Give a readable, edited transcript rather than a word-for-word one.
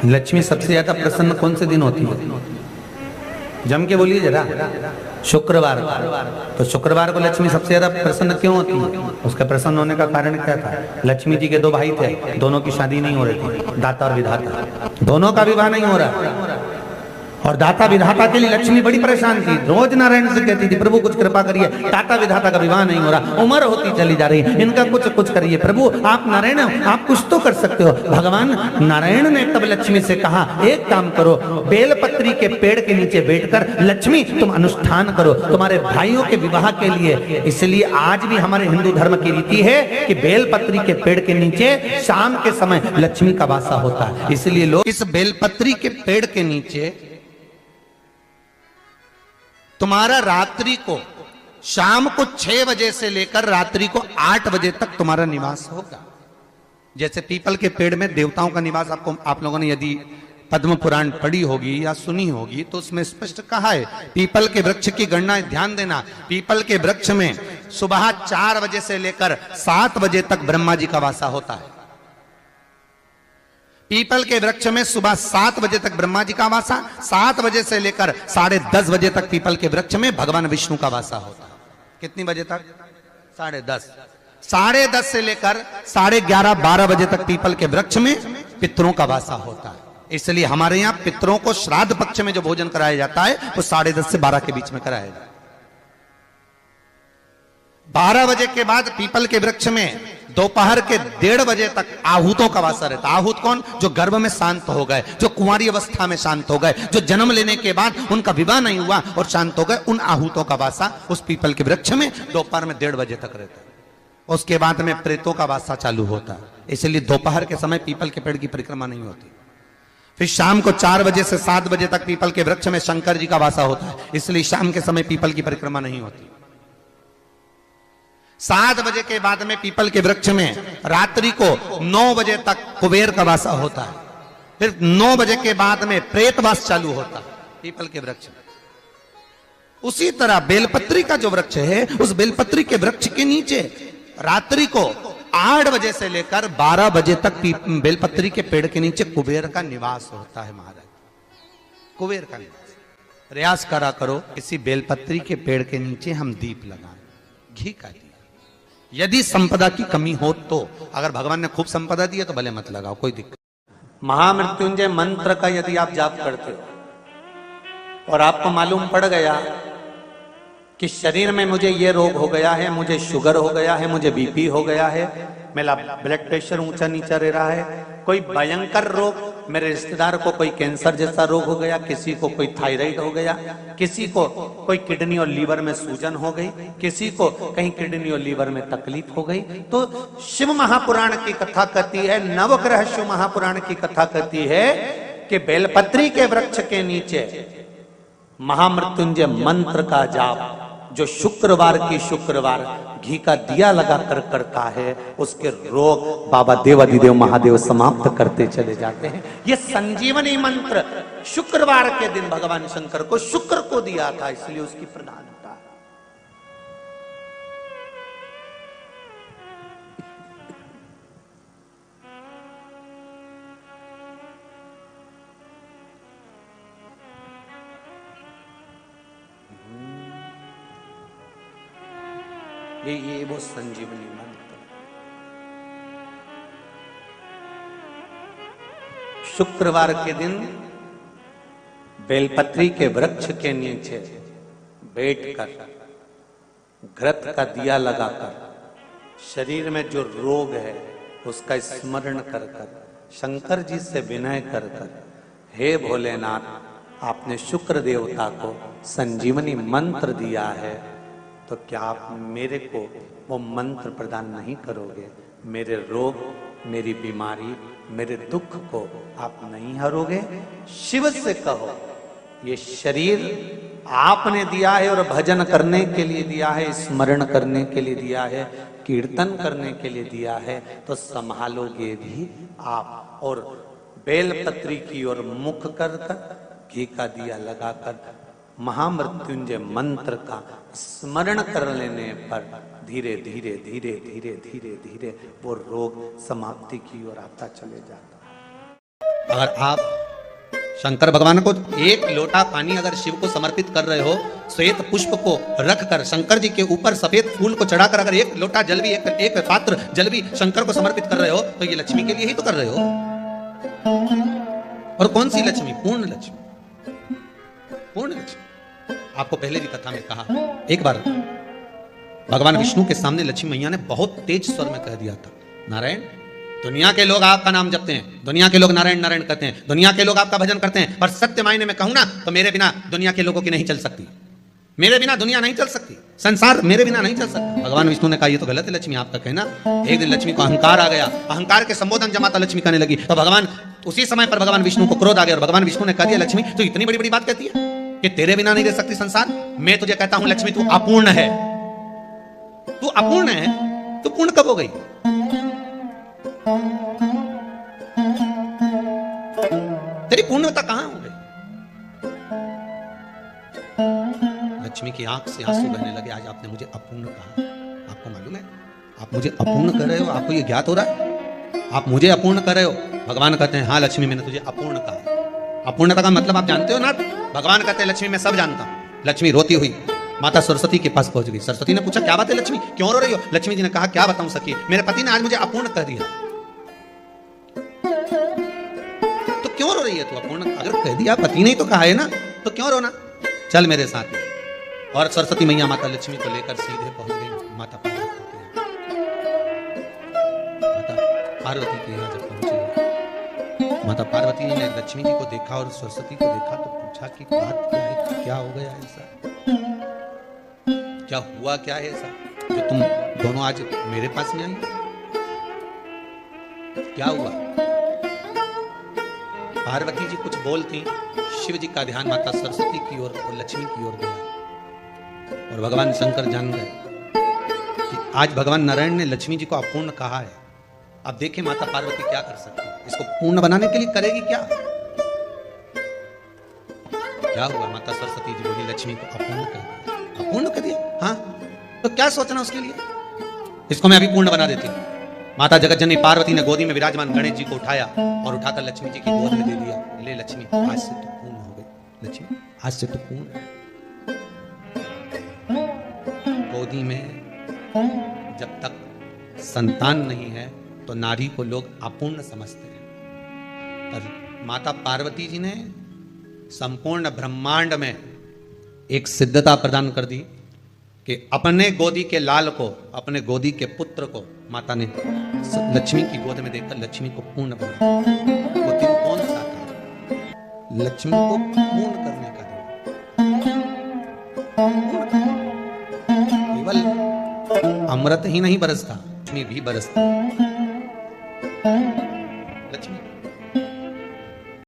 लक्ष्मी सबसे ज्यादा प्रसन्न कौन से दिन होती है? जम के बोलिए जरा। शुक्रवार। तो शुक्रवार को लक्ष्मी सबसे ज्यादा प्रसन्न क्यों होती है? उसका प्रसन्न होने का कारण क्या था? लक्ष्मी जी के दो भाई थे, दोनों की शादी नहीं हो रही थी, दाता और विधाता, दोनों का विवाह नहीं हो रहा। और दाता विधाता के लिए लक्ष्मी बड़ी परेशान थी, रोज नारायण से कहती थी प्रभु कुछ कृपा करिए, दाता विधाता का विवाह नहीं हो रहा, उम्र होती चली जा रही, इनका कुछ करिए प्रभु, आप नारायण आप कुछ तो कर सकते हो। भगवान नारायण ने तब लक्ष्मी से कहा एक काम करो, बेलपत्री के पेड़ के नीचे बैठकर लक्ष्मी तुम अनुष्ठान करो तुम्हारे भाइयों के विवाह के लिए। इसलिए आज भी हमारे हिंदू धर्म की रीति है कि बेलपत्री के पेड़ के नीचे शाम के समय लक्ष्मी का वासा होता है। इसलिए लोग इस बेलपत्री के पेड़ के नीचे तुम्हारा रात्रि को शाम को 6 बजे से लेकर रात्रि को 8 बजे तक तुम्हारा निवास होगा। जैसे पीपल के पेड़ में देवताओं का निवास, आपको आप लोगों ने यदि पद्म पुराण पढ़ी होगी या सुनी होगी तो उसमें स्पष्ट कहा है, पीपल के वृक्ष की गणना ध्यान देना, पीपल के वृक्ष में सुबह 4 बजे से लेकर 7 बजे तक ब्रह्मा जी का वासा होता है। पीपल के वृक्ष में सुबह 7 बजे तक ब्रह्मा जी का वासा, 7 बजे से लेकर 10:30 बजे तक पीपल के वृक्ष में भगवान विष्णु का वासा होता है। कितनी बजे तक? 10:30। 10:30 से लेकर 11:30-12 बजे तक पीपल के वृक्ष में पितरों का वासा होता है। इसलिए हमारे यहाँ पितरों को श्राद्ध पक्ष में जो भोजन कराया जाता है वो 10:30 से 12 के बीच में कराया जाता है। 12 बजे के बाद पीपल के वृक्ष में दोपहर के 1:30 बजे तक आहूतों का वासा रहता है। आहूत कौन? जो गर्भ में शांत हो गए, जो कुंवारी अवस्था में शांत हो गए, जो जन्म लेने के बाद उनका विवाह नहीं हुआ और शांत हो गए, उन आहूतों का वासा उस पीपल के वृक्ष में दोपहर में 1:30 बजे तक रहता है। उसके बाद में प्रेतों का वासा चालू होता है। इसलिए दोपहर के समय पीपल के पेड़ की परिक्रमा नहीं होती। फिर शाम को 4 बजे से 7 बजे तक पीपल के वृक्ष में शंकर जी का वासा होता है। इसलिए शाम के समय पीपल की परिक्रमा नहीं होती। 7 बजे के बाद में पीपल के वृक्ष में रात्रि को 9 बजे तक कुबेर का वासा होता है। फिर 9 बजे के बाद में प्रेतवास चालू होता है पीपल के वृक्ष में। उसी तरह बेलपत्री का जो वृक्ष है, उस बेलपत्री के वृक्ष के नीचे रात्रि को 8 बजे से लेकर 12 बजे तक बेलपत्री के पेड़ के नीचे कुबेर का निवास होता है। महाराज, कुबेर का निवास। प्रयास करा करो किसी बेलपत्री के पेड़ के नीचे हम दीप लगाएं, घी का दीप। यदि संपदा की कमी हो तो, अगर भगवान ने खूब संपदा दी है तो भले मत लगाओ, कोई दिक्कत। महामृत्युंजय मंत्र का यदि आप जाप करते हो और आपको मालूम पड़ गया कि शरीर में मुझे ये रोग हो गया है, मुझे शुगर हो गया है, मुझे बीपी हो गया है, मेरा ब्लड प्रेशर ऊंचा नीचा रह रहा है, कोई भयंकर रोग, मेरे रिश्तेदार को कोई कैंसर जैसा रोग हो गया, किसी को कोई थायराइड हो गया, किसी को कोई किडनी और लीवर में सूजन हो गई, किसी को कहीं किडनी और लीवर में तकलीफ हो गई, तो शिव महापुराण की कथा कहती है, नवग्रह शिव महापुराण की कथा कहती है कि बेलपत्री के वृक्ष के नीचे महामृत्युंजय मंत्र का जाप जो शुक्रवार की शुक्रवार घी का दिया लगा कर करता है, उसके रोग बाबा देवाधिदेव महादेव समाप्त करते चले जाते हैं। ये संजीवनी मंत्र शुक्रवार के दिन भगवान शंकर को शुक्र को दिया था, इसलिए उसकी प्रधानता ये वो संजीवनी मंत्र। शुक्रवार के दिन बेलपत्री के वृक्ष के नीचे बैठकर घृत का दिया लगाकर शरीर में जो रोग है उसका स्मरण कर कर शंकर जी से विनय कर कर, हे भोलेनाथ, आपने शुक्र देवता को संजीवनी मंत्र दिया है, तो क्या आप मेरे को वो मंत्र प्रदान नहीं करोगे? मेरे रोग, मेरी बीमारी, मेरे दुख को आप नहीं हरोगे? शिव से कहो, ये शरीर आपने दिया है और भजन करने के लिए दिया है, स्मरण करने के लिए दिया है, कीर्तन करने के लिए दिया है, तो संभालोगे भी आप। और बेलपत्री की ओर मुख कर कर घी का दिया लगाकर महामृत्युंजय मंत्र का स्मरण कर लेने पर धीरे धीरे धीरे धीरे धीरे धीरे वो रोग समाप्ति की ओर आता चले जाता है। अगर आप शंकर भगवान को एक लोटा पानी अगर शिव को समर्पित कर रहे हो, श्वेत पुष्प को रखकर शंकर जी के ऊपर सफेद फूल को चढ़ाकर अगर एक लोटा जल भी एक पात्र जल भी शंकर को समर्पित कर रहे हो, तो ये लक्ष्मी के लिए ही तो कर रहे हो। और कौन सी लक्ष्मी? पूर्ण लक्ष्मी, पूर्ण लक्ष्मी। आपको पहले भी कथा में कहा, एक बार भगवान विष्णु के सामने लक्ष्मी मैया ने बहुत तेज स्वर में कह दिया था, नारायण, दुनिया के लोग आपका नाम जपते हैं, दुनिया के लोग नारायण नारायण कहते हैं, दुनिया के लोग आपका भजन करते हैं, पर सत्य मायने में कहूं ना तो मेरे बिना दुनिया के लोगों की नहीं चल सकती, मेरे बिना दुनिया नहीं चल सकती, संसार मेरे बिना नहीं चल सकता। भगवान विष्णु ने कहा ये तो गलत है लक्ष्मी आपका कहना। एक दिन लक्ष्मी को अहंकार आ गया, अहंकार के संबोधन जब माता लक्ष्मी कहने लगी तो भगवान उसी समय पर भगवान विष्णु को क्रोध आ गया और भगवान विष्णु ने कह दिया, लक्ष्मी तो इतनी बड़ी बड़ी बात कहती है कि तेरे बिना नहीं रह सकती संसार। मैं तुझे कहता हूं लक्ष्मी तू अपूर्ण है, तू अपूर्ण है, तू पूर्ण कब हो गई? तेरी पूर्णता कहां हो गई? लक्ष्मी की आंख से आंसू बहने लगे। आज आपने मुझे अपूर्ण कहा, आपको मालूम है आप मुझे अपूर्ण कर रहे हो? आपको ये ज्ञात हो रहा है आप मुझे अपूर्ण कर रहे हो? भगवान कहते हैं हाँ लक्ष्मी मैंने तुझे अपूर्ण कहा। अपूर्णता का मतलब आप जानते हो ना? भगवान कहते हैं लक्ष्मी मैं सब जानता हूं। लक्ष्मी रोती हुई माता सरस्वती के पास पहुंच गई। सरस्वती ने पूछा क्या बात है लक्ष्मी, क्यों रो रही हो? लक्ष्मी जी ने कहा क्या बताऊं सखी, मेरे पति ने आज मुझे अपूर्ण कह दिया। तो क्यों रो रही है तू? अपूर्ण अगर कह दिया, पति ने ही तो कहा है ना, तो क्यों रोना? चल मेरे साथ। और सरस्वती मैया माता लक्ष्मी को लेकर सीधे पहुंच गई माता पार्वती के यहाँ। माता पार्वती के यहाँ जब पहुंची, माता पार्वती ने लक्ष्मी जी को देखा और सरस्वती को देखा तो पूछा कि बात क्या है, क्या हो गया ऐसा, क्या हुआ क्या है ऐसा जो तुम दोनों आज मेरे पास में आई? क्या हुआ? पार्वती जी कुछ बोलती, शिव जी का ध्यान माता सरस्वती की ओर और लक्ष्मी की ओर गया और भगवान शंकर जान गए कि आज भगवान नारायण ने लक्ष्मी जी को अपूर्ण कहा है। अब देखें माता पार्वती क्या कर सकती है, इसको पूर्ण बनाने के लिए करेगी क्या? क्या हुआ? माता सरस्वती जी बोली लक्ष्मी को अपूर्ण कर दिया। अपूर्ण कर दिया? हाँ, तो क्या सोचना उसके लिए, इसको मैं अभी पूर्ण बना देती हूँ। माता जगतजननी पार्वती ने गोदी में विराजमान गणेश जी को उठाया और उठाकर लक्ष्मी जी की गोद में दे दिया। ले लक्ष्मी आज से तो पूर्ण हो गई, लक्ष्मी आज से तो पूर्ण। गोदी में जब तक संतान नहीं है तो नारी को लोग अपूर्ण समझते हैं, पर माता पार्वती जी ने संपूर्ण ब्रह्मांड में एक सिद्धता प्रदान कर दी कि अपने गोदी के लाल को, अपने गोदी के पुत्र को माता ने लक्ष्मी की गोद में देकर लक्ष्मी को पूर्ण बना। वो दिन कौन सा था? लक्ष्मी को पूर्ण करने का दिन। केवल अमृत ही नहीं बरसता, लक्ष्मी भी बरसता। लक्ष्मी